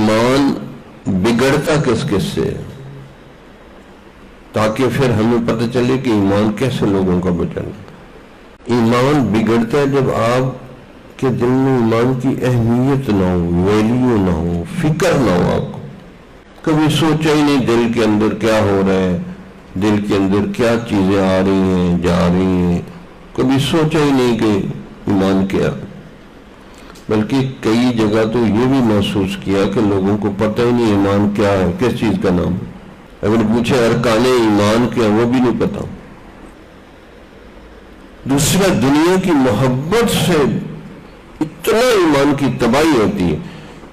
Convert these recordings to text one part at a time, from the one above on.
ایمان بگڑتا کس کس سے، تاکہ پھر ہمیں پتہ چلے کہ ایمان کیسے لوگوں کا بچانا۔ ایمان بگڑتا ہے جب آپ کے دل میں ایمان کی اہمیت نہ ہو، ویلیو نہ ہو، فکر نہ ہو، آپ کو کبھی سوچا ہی نہیں دل کے اندر کیا ہو رہا ہے، دل کے اندر کیا چیزیں آ رہی ہیں جا رہی ہیں، کبھی سوچا ہی نہیں کہ ایمان کیا۔ بلکہ کئی جگہ تو یہ بھی محسوس کیا کہ لوگوں کو پتہ ہی نہیں ایمان کیا ہے، کس چیز کا نام ہے۔ اگر پوچھے ارکان ایمان کیا، وہ بھی نہیں پتا۔ دوسرا، دنیا کی محبت سے اتنا ایمان کی تباہی ہوتی ہے۔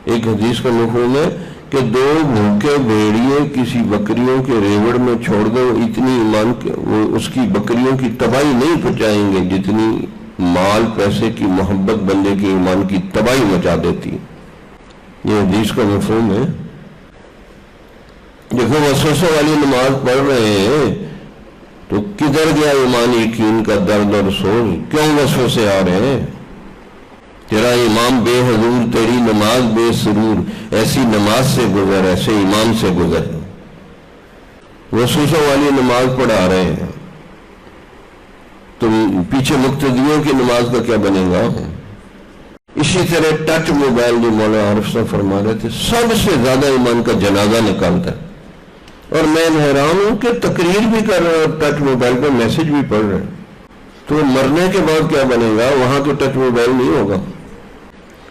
ایک حدیث کا مفہوم ہے کہ 2 بھوکے بھیڑیے کسی بکریوں کے ریوڑ میں چھوڑ دو، اتنی ایمان وہ اس کی بکریوں کی تباہی نہیں پہنچائیں گے جتنی مال پیسے کی محبت بندے کے ایمان کی تباہی مچا دیتی۔ یہ حدیث کا مفہوم ہے۔ دیکھو وسوسہ والی نماز پڑھ رہے ہیں تو کدھر گیا ایمان یقین کا درد اور سوز؟ کیوں وسوسے آ رہے ہیں؟ تیرا امام بے حضور، تیری نماز بے سرور، ایسی نماز سے گزر، ایسے ایمان سے گزر۔ وسوسہ والی نماز پڑھا رہے ہیں، تم پیچھے مقتدیوں کی نماز کا کیا بنے گا؟ اسی طرح ٹچ موبائل جو مولانا عارف صاحب فرما رہے تھے، سب سے زیادہ ایمان کا جنازہ نکالتا ہے۔ اور میں حیران ہوں کہ تقریر بھی کر رہے ہیں اور ٹچ موبائل پہ میسج بھی پڑھ رہے ہیں، تو مرنے کے بعد کیا بنے گا؟ وہاں تو ٹچ موبائل نہیں ہوگا۔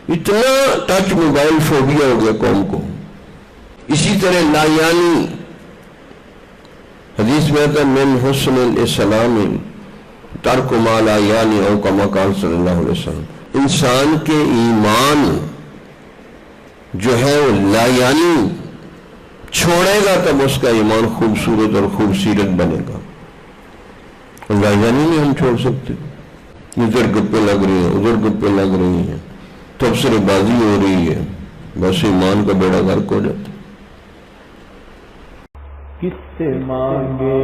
اتنا ٹچ موبائل فوبیا ہو گیا قوم کو۔ اسی طرح لا یعنی حدیث میں آتا ہے من حسن الاسلام ترک ما لا یعنی او کما قال صلی اللہ علیہ وسلم۔ انسان کے ایمان جو ہے وہ لا یعنی چھوڑے گا تب اس کا ایمان خوبصورت اور خوبصورت بنے گا۔ لا یعنی نہیں ہم چھوڑ سکتے، ادھر گپے لگ رہی ہیں، ادھر گپے لگ رہی ہیں، تبصرے بازی ہو رہی ہے، بس ایمان کا بیڑا غرق ہو جاتا۔ کس سے مانگے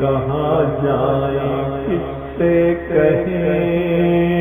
کہاں جائیں، کس سے کہیں